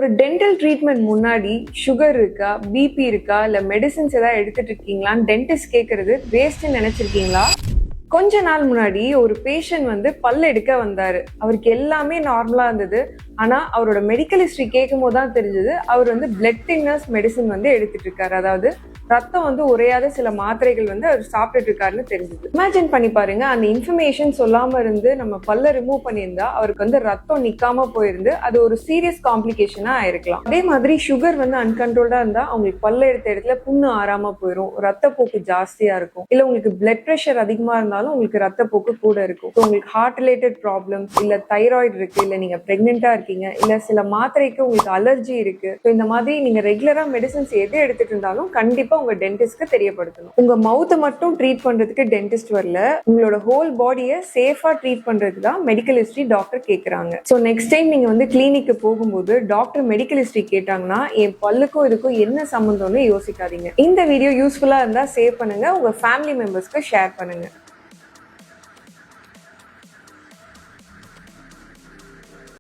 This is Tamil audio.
ஒரு டென்டல் ட்ரீட்மெண்ட் முன்னாடி சுகர் இருக்கா, பிபி இருக்கா, இல்ல மெடிசின்ஸ் ஏதாவது எடுத்துட்டு இருக்கீங்களான்னு டென்டிஸ்ட் கேட்கறது வேஸ்ட்னு நினைச்சிருக்கீங்களா? கொஞ்ச நாள் முன்னாடி ஒரு பேஷண்ட் வந்து பல் எடுக்க வந்தாரு. அவருக்கு எல்லாமே நார்மலா இருந்தது. ஆனா அவரோட மெடிக்கல் ஹிஸ்டரி கேட்கும் போது தான் தெரிஞ்சது அவர் வந்து பிளட் தின்னர்ஸ் மெடிசின் வந்து எடுத்துட்டு இருக்காரு. அதாவது ரத்தம் வந்து உறையாத சில மாத்திரைகள் வந்து அவர் சாப்பிட்டுட்டு இருக்காருன்னு தெரிஞ்சது. இமேஜின் பண்ணி பாருங்க, அந்த இன்ஃபர்மேஷன் சொல்லாம இருந்து நம்ம பல்ல ரிமூவ் பண்ணியிருந்தா அவருக்கு வந்து ரத்தம் நிக்காம போயிருந்து அது ஒரு சீரியஸ் காம்ப்ளிகேஷனா ஆயிருக்கலாம். அதே மாதிரி சுகர் வந்து அன்கண்ட்ரோல்டா இருந்தா அவங்களுக்கு பல்ல எடுத்த இடத்துல புண்ணு ஆறாம போயிடும், ரத்தப்போக்கு ஜாஸ்தியா இருக்கும். இல்ல உங்களுக்கு பிளட் பிரஷர் அதிகமா இருந்தாலும் உங்களுக்கு ரத்தப்போக்கு கூட இருக்கும். உங்களுக்கு ஹார்ட் ரிலேட்டட் ப்ராப்ளம்ஸ், இல்ல தைராய்டு இருக்கு, இல்ல நீங்க பிரெக்னெண்டா இருக்கீங்க, இல்ல சில மாத்திரைக்கு உங்களுக்கு அலர்ஜி இருக்கு, இந்த மாதிரி நீங்க ரெகுலரா மெடிசன்ஸ் எது எடுத்துட்டு இருந்தாலும் கண்டிப்பா உங்க டென்டிஸ்ட்க்கு தெரியப்படுத்தணும். உங்க மவுத்தை மட்டும் ட்ரீட் பண்றதுக்கு டென்டிஸ்ட் வரல, உங்களோட ஹோல் பாடியை சேஃபா ட்ரீட் பண்றதுக்கு தான் மெடிக்கல் ஹிஸ்டரி டாக்டர் கேட்கறாங்க. ஸோ நெக்ஸ்ட் டைம் நீங்க வந்து கிளினிக்கு போகும்போது டாக்டர் மெடிக்கல் ஹிஸ்டரி கேட்டாங்கன்னா என் பல்லுக்கும் இதுக்கும் என்ன சம்பந்தம்னு யோசிக்காதீங்க. இந்த வீடியோ யூஸ்ஃபுல்லா இருந்தா சேவ் பண்ணுங்க, உங்க ஃபேமிலி மெம்பர்ஸ்க்கு ஷேர் பண்ணுங்க.